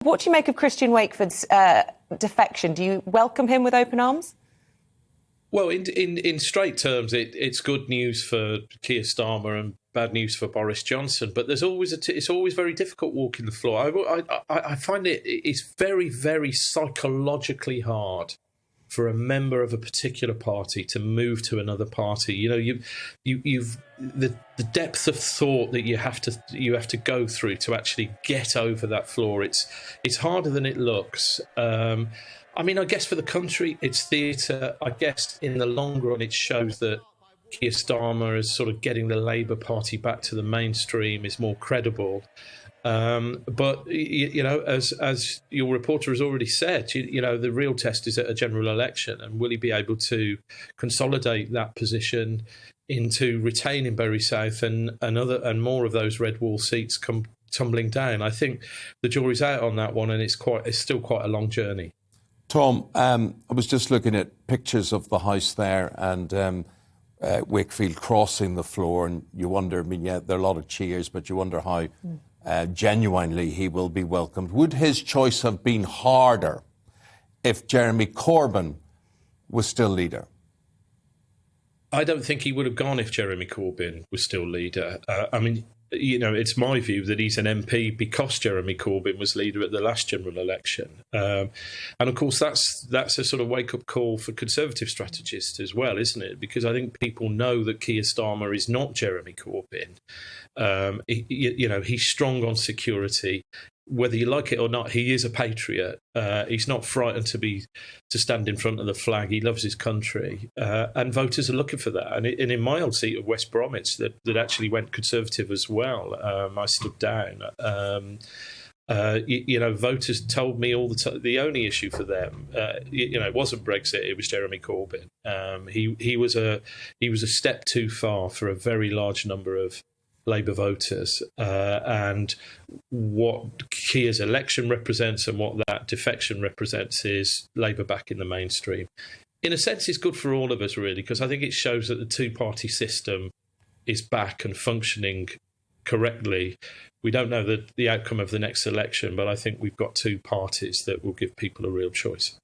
What do you make of Christian Wakeford's defection? Do you welcome him with open arms? Well, in straight terms, it's good news for Keir Starmer and bad news for Boris Johnson. But there's always it's always very difficult walking the floor. I find it's very, very psychologically hard for a member of a particular party to move to another party. You know, you've the depth of thought that you have to go through to actually get over that floor. It's harder than it looks. I mean, I guess for the country, it's theatre. I guess in the long run, it shows that Keir Starmer is sort of getting the Labour Party back to the mainstream, is more credible. But you know, as your reporter has already said, you know, the real test is at a general election, and will he be able to consolidate that position into retaining Bury South and more of those red wall seats come tumbling down? I think the jury's out on that one, and it's still quite a long journey. Tom, I was just looking at pictures of the house there and Wakefield crossing the floor, and you wonder, I mean, yeah, there are a lot of cheers, but you wonder how genuinely he will be welcomed. Would his choice have been harder if Jeremy Corbyn was still leader? I don't think he would have gone if Jeremy Corbyn was still leader. I mean, you know, it's my view that he's an MP because Jeremy Corbyn was leader at the last general election. And of course, that's a sort of wake-up call for Conservative strategists as well, isn't it? Because I think people know that Keir Starmer is not Jeremy Corbyn. You know, he's strong on security. Whether you like it or not, he is a patriot. He's not frightened to stand in front of the flag. He loves his country, and voters are looking for that. And in my old seat of West Bromwich, that actually went Conservative as well. I stood down. You know, voters told me all the time the only issue for them, you know, it wasn't Brexit; it was Jeremy Corbyn. He was a step too far for a very large number of Labour voters, and what Keir's election represents and what that defection represents is Labour back in the mainstream. In a sense, it's good for all of us, really, because I think it shows that the two-party system is back and functioning correctly. We don't know the outcome of the next election, but I think we've got two parties that will give people a real choice.